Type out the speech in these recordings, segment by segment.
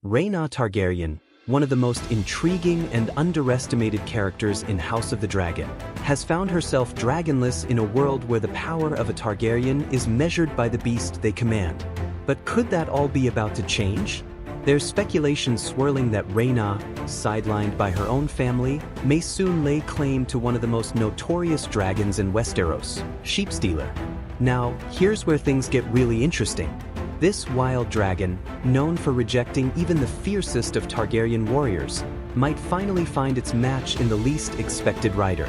Rhaena Targaryen, one of the most intriguing and underestimated characters in House of the Dragon, has found herself dragonless in a world where the power of a Targaryen is measured by the beast they command. But could that all be about to change? There's speculation swirling that Rhaena, sidelined by her own family, may soon lay claim to one of the most notorious dragons in Westeros, Sheepstealer. Now, here's where things get really interesting. This wild dragon, known for rejecting even the fiercest of Targaryen warriors, might finally find its match in the least expected rider.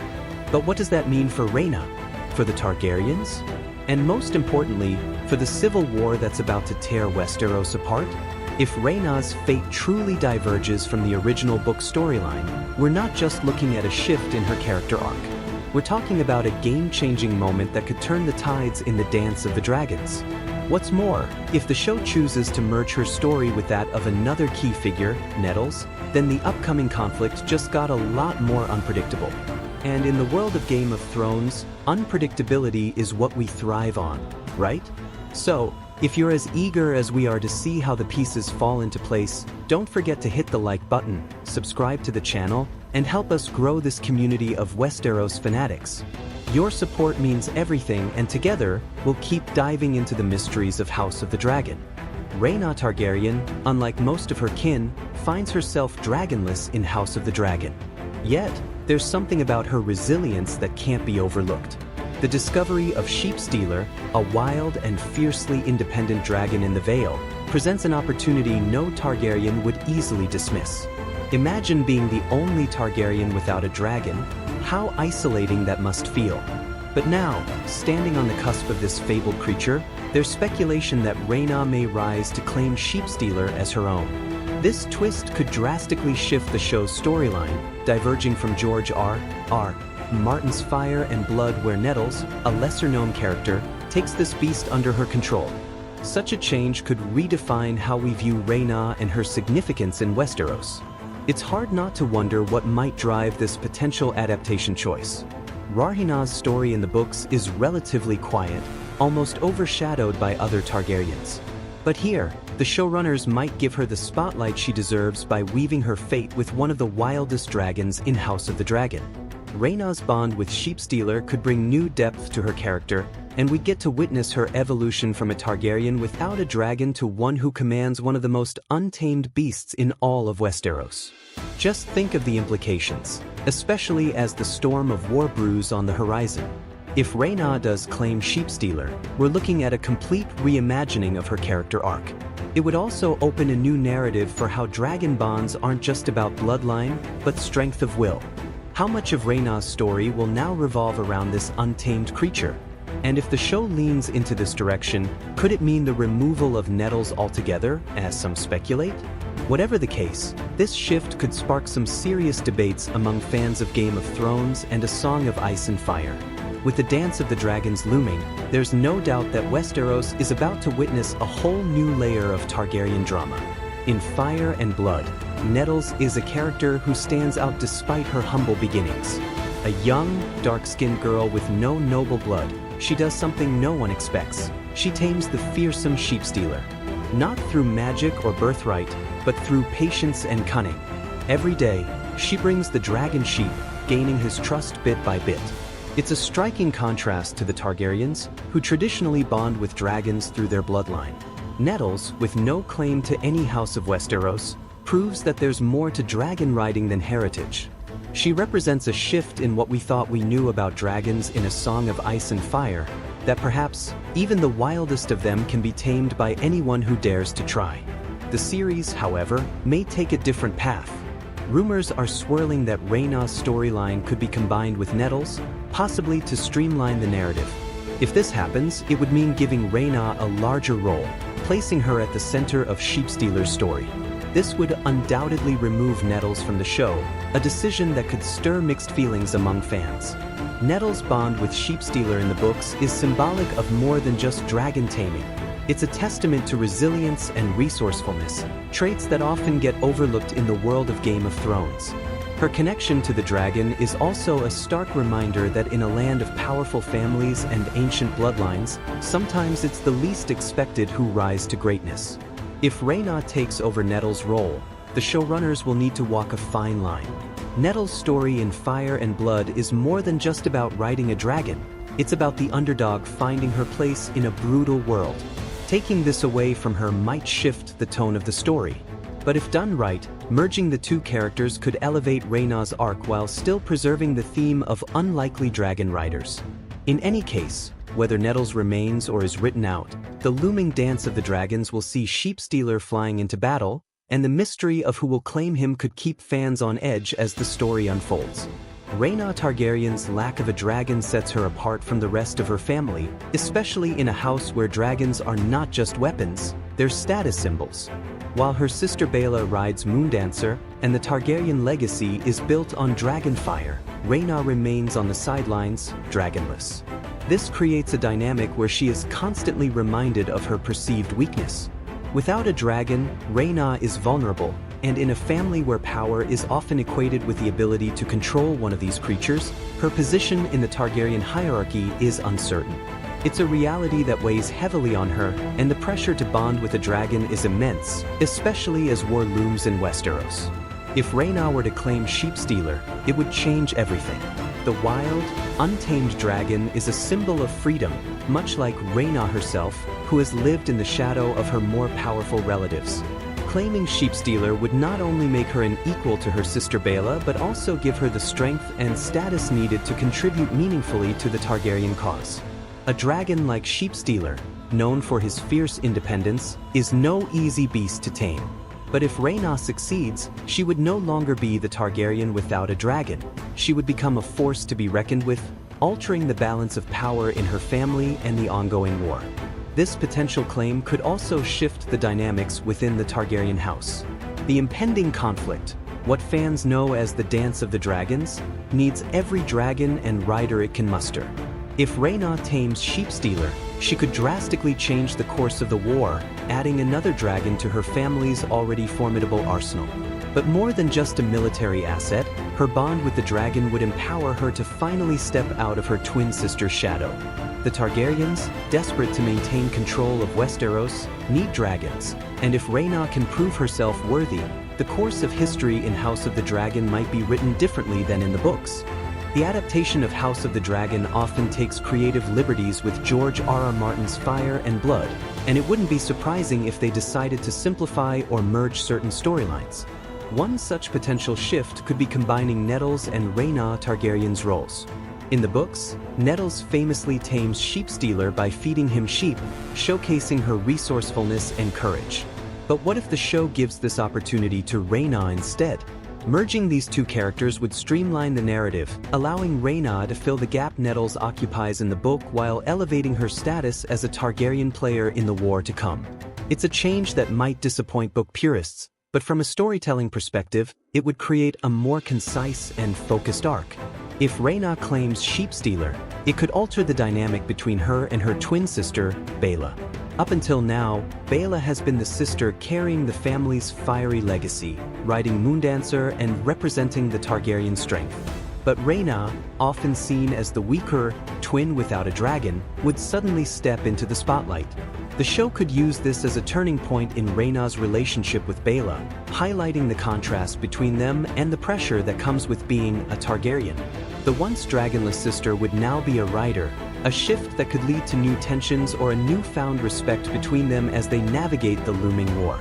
But what does that mean for Rhaena? For the Targaryens? And most importantly, for the civil war that's about to tear Westeros apart? If Rhaena's fate truly diverges from the original book storyline, we're not just looking at a shift in her character arc. We're talking about a game-changing moment that could turn the tides in the Dance of the Dragons. What's more, if the show chooses to merge her story with that of another key figure, Nettles, then the upcoming conflict just got a lot more unpredictable. And in the world of Game of Thrones, unpredictability is what we thrive on, right? So, if you're as eager as we are to see how the pieces fall into place, don't forget to hit the like button, subscribe to the channel, and help us grow this community of Westeros fanatics. Your support means everything, and together, we'll keep diving into the mysteries of House of the Dragon. Rhaena Targaryen, unlike most of her kin, finds herself dragonless in House of the Dragon. Yet, there's something about her resilience that can't be overlooked. The discovery of Sheepstealer, a wild and fiercely independent dragon in the Vale, presents an opportunity no Targaryen would easily dismiss. Imagine being the only Targaryen without a dragon. How isolating that must feel. But now, standing on the cusp of this fabled creature, there's speculation that Rhaena may rise to claim Sheepstealer as her own. This twist could drastically shift the show's storyline, diverging from George R.R. Martin's Fire and Blood, where Nettles, a lesser-known character, takes this beast under her control. Such a change could redefine how we view Rhaena and her significance in Westeros. It's hard not to wonder what might drive this potential adaptation choice. Rhaena's story in the books is relatively quiet, almost overshadowed by other Targaryens. But here, the showrunners might give her the spotlight she deserves by weaving her fate with one of the wildest dragons in House of the Dragon. Rhaena's bond with Sheepstealer could bring new depth to her character, and we get to witness her evolution from a Targaryen without a dragon to one who commands one of the most untamed beasts in all of Westeros. Just think of the implications, especially as the storm of war brews on the horizon. If Rhaena does claim Sheepstealer, we're looking at a complete reimagining of her character arc. It would also open a new narrative for how dragon bonds aren't just about bloodline, but strength of will. How much of Rhaena's story will now revolve around this untamed creature? And if the show leans into this direction, could it mean the removal of Nettles altogether, as some speculate? Whatever the case, this shift could spark some serious debates among fans of Game of Thrones and A Song of Ice and Fire. With the Dance of the Dragons looming, there's no doubt that Westeros is about to witness a whole new layer of Targaryen drama. In Fire and Blood, Nettles is a character who stands out despite her humble beginnings. A young, dark-skinned girl with no noble blood, she does something no one expects. She tames the fearsome Sheepstealer. Not through magic or birthright, but through patience and cunning. Every day, she brings the dragon sheep, gaining his trust bit by bit. It's a striking contrast to the Targaryens, who traditionally bond with dragons through their bloodline. Nettles, with no claim to any house of Westeros, proves that there's more to dragon riding than heritage. She represents a shift in what we thought we knew about dragons in A Song of Ice and Fire, that perhaps even the wildest of them can be tamed by anyone who dares to try. The series, however, may take a different path. Rumors are swirling that Rhaena's storyline could be combined with Nettles, possibly to streamline the narrative. If this happens, it would mean giving Rhaena a larger role, placing her at the center of Sheepstealer's story. This would undoubtedly remove Nettles from the show, a decision that could stir mixed feelings among fans. Nettles' bond with Sheepstealer in the books is symbolic of more than just dragon taming. It's a testament to resilience and resourcefulness, traits that often get overlooked in the world of Game of Thrones. Her connection to the dragon is also a stark reminder that in a land of powerful families and ancient bloodlines, sometimes it's the least expected who rise to greatness. If Rhaena takes over Nettle's role, the showrunners will need to walk a fine line. Nettle's story in Fire and Blood is more than just about riding a dragon. It's about the underdog finding her place in a brutal world. Taking this away from her might shift the tone of the story. But if done right, merging the two characters could elevate Rhaena's arc while still preserving the theme of unlikely dragon riders. In any case, whether Nettles remains or is written out, the looming dance of the dragons will see Sheepstealer flying into battle, and the mystery of who will claim him could keep fans on edge as the story unfolds. Rhaena Targaryen's lack of a dragon sets her apart from the rest of her family, especially in a house where dragons are not just weapons, they're status symbols. While her sister Baela rides Moondancer, and the Targaryen legacy is built on dragonfire, Rhaena remains on the sidelines, dragonless. This creates a dynamic where she is constantly reminded of her perceived weakness. Without a dragon, Rhaena is vulnerable, and in a family where power is often equated with the ability to control one of these creatures, her position in the Targaryen hierarchy is uncertain. It's a reality that weighs heavily on her, and the pressure to bond with a dragon is immense, especially as war looms in Westeros. If Rhaena were to claim Sheepstealer, it would change everything. The wild, untamed dragon is a symbol of freedom, much like Rhaena herself, who has lived in the shadow of her more powerful relatives. Claiming Sheepstealer would not only make her an equal to her sister Baela, but also give her the strength and status needed to contribute meaningfully to the Targaryen cause. A dragon like Sheepstealer, known for his fierce independence, is no easy beast to tame. But if Rhaena succeeds, she would no longer be the Targaryen without a dragon. She would become a force to be reckoned with, altering the balance of power in her family and the ongoing war. This potential claim could also shift the dynamics within the Targaryen house. The impending conflict, what fans know as the Dance of the Dragons, needs every dragon and rider it can muster. If Rhaena tames Sheepstealer, she could drastically change the course of the war, adding another dragon to her family's already formidable arsenal. But more than just a military asset, her bond with the dragon would empower her to finally step out of her twin sister's shadow. The Targaryens, desperate to maintain control of Westeros, need dragons, and if Rhaena can prove herself worthy, the course of history in House of the Dragon might be written differently than in the books. The adaptation of House of the Dragon often takes creative liberties with George R.R. Martin's Fire and Blood, and it wouldn't be surprising if they decided to simplify or merge certain storylines. One such potential shift could be combining Nettles and Rhaena Targaryen's roles. In the books, Nettles famously tames Sheepstealer by feeding him sheep, showcasing her resourcefulness and courage. But what if the show gives this opportunity to Rhaena instead? Merging these two characters would streamline the narrative, allowing Rhaena to fill the gap Nettles occupies in the book while elevating her status as a Targaryen player in the war to come. It's a change that might disappoint book purists, but from a storytelling perspective, it would create a more concise and focused arc. If Rhaena claims Sheepstealer, it could alter the dynamic between her and her twin sister, Baela. Up until now, Baela has been the sister carrying the family's fiery legacy, riding Moondancer and representing the Targaryen strength. But Rhaena, often seen as the weaker twin without a dragon, would suddenly step into the spotlight. The show could use this as a turning point in Rhaena's relationship with Baela, highlighting the contrast between them and the pressure that comes with being a Targaryen. The once dragonless sister would now be a rider, a shift that could lead to new tensions or a newfound respect between them as they navigate the looming war.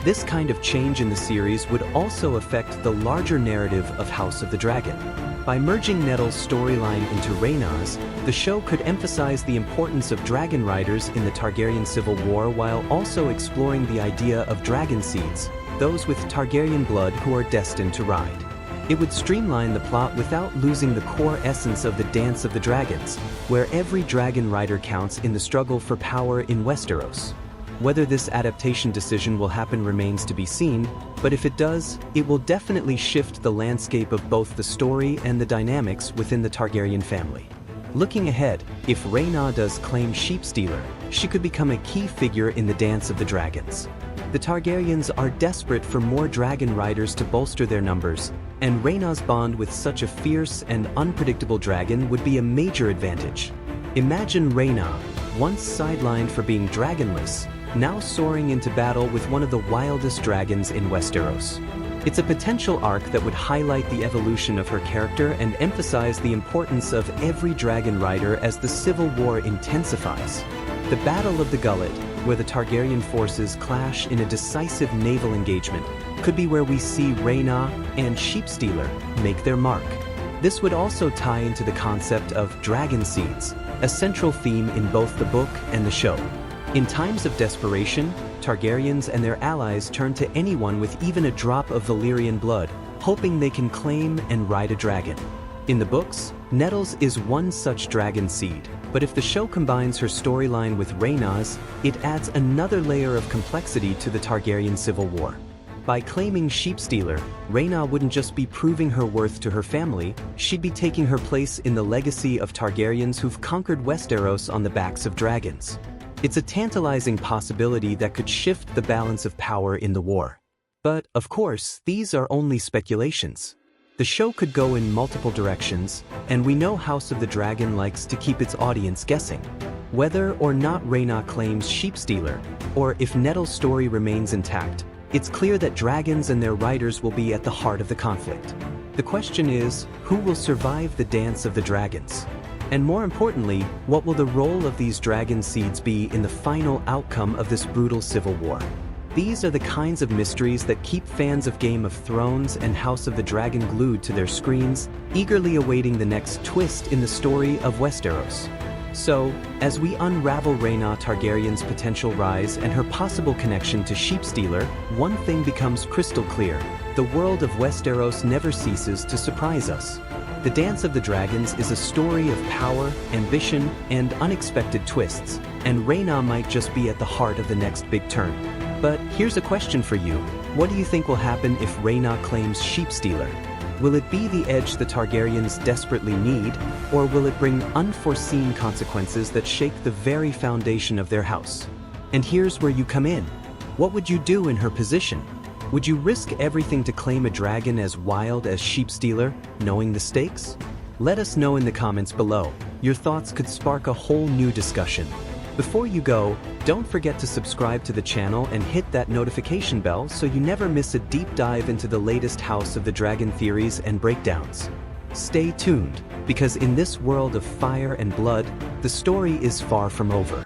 This kind of change in the series would also affect the larger narrative of House of the Dragon. By merging Nettles' storyline into Rhaena's, the show could emphasize the importance of dragon riders in the Targaryen Civil War while also exploring the idea of dragon seeds, those with Targaryen blood who are destined to ride. It would streamline the plot without losing the core essence of the Dance of the Dragons, where every dragon rider counts in the struggle for power in Westeros. Whether this adaptation decision will happen remains to be seen, but if it does, it will definitely shift the landscape of both the story and the dynamics within the Targaryen family. Looking ahead, if Rhaena does claim Sheepstealer, she could become a key figure in the Dance of the Dragons. The Targaryens are desperate for more dragon riders to bolster their numbers, and Rhaena's bond with such a fierce and unpredictable dragon would be a major advantage. Imagine Rhaena, once sidelined for being dragonless, now soaring into battle with one of the wildest dragons in Westeros. It's a potential arc that would highlight the evolution of her character and emphasize the importance of every dragonrider as the civil war intensifies. The Battle of the Gullet, where the Targaryen forces clash in a decisive naval engagement, could be where we see Rhaena and Sheepstealer make their mark. This would also tie into the concept of dragon seeds, a central theme in both the book and the show. In times of desperation, Targaryens and their allies turn to anyone with even a drop of Valyrian blood, hoping they can claim and ride a dragon. In the books, Nettles is one such dragon seed, but if the show combines her storyline with Rhaena's, it adds another layer of complexity to the Targaryen civil war. By claiming Sheepstealer, Rhaena wouldn't just be proving her worth to her family, she'd be taking her place in the legacy of Targaryens who've conquered Westeros on the backs of dragons. It's a tantalizing possibility that could shift the balance of power in the war. But, of course, these are only speculations. The show could go in multiple directions, and we know House of the Dragon likes to keep its audience guessing. Whether or not Rhaena claims Sheepstealer, or if Nettle's story remains intact, it's clear that dragons and their riders will be at the heart of the conflict. The question is, who will survive the dance of the dragons? And more importantly, what will the role of these dragon seeds be in the final outcome of this brutal civil war? These are the kinds of mysteries that keep fans of Game of Thrones and House of the Dragon glued to their screens, eagerly awaiting the next twist in the story of Westeros. So, as we unravel Rhaena Targaryen's potential rise and her possible connection to Sheepstealer, one thing becomes crystal clear: the world of Westeros never ceases to surprise us. The Dance of the Dragons is a story of power, ambition, and unexpected twists, and Rhaena might just be at the heart of the next big turn. But here's a question for you. What do you think will happen if Rhaena claims Sheepstealer? Will it be the edge the Targaryens desperately need, or will it bring unforeseen consequences that shake the very foundation of their house? And here's where you come in. What would you do in her position? Would you risk everything to claim a dragon as wild as Sheepstealer, knowing the stakes? Let us know in the comments below. Your thoughts could spark a whole new discussion. Before you go, don't forget to subscribe to the channel and hit that notification bell so you never miss a deep dive into the latest House of the Dragon theories and breakdowns. Stay tuned, because in this world of fire and blood, the story is far from over.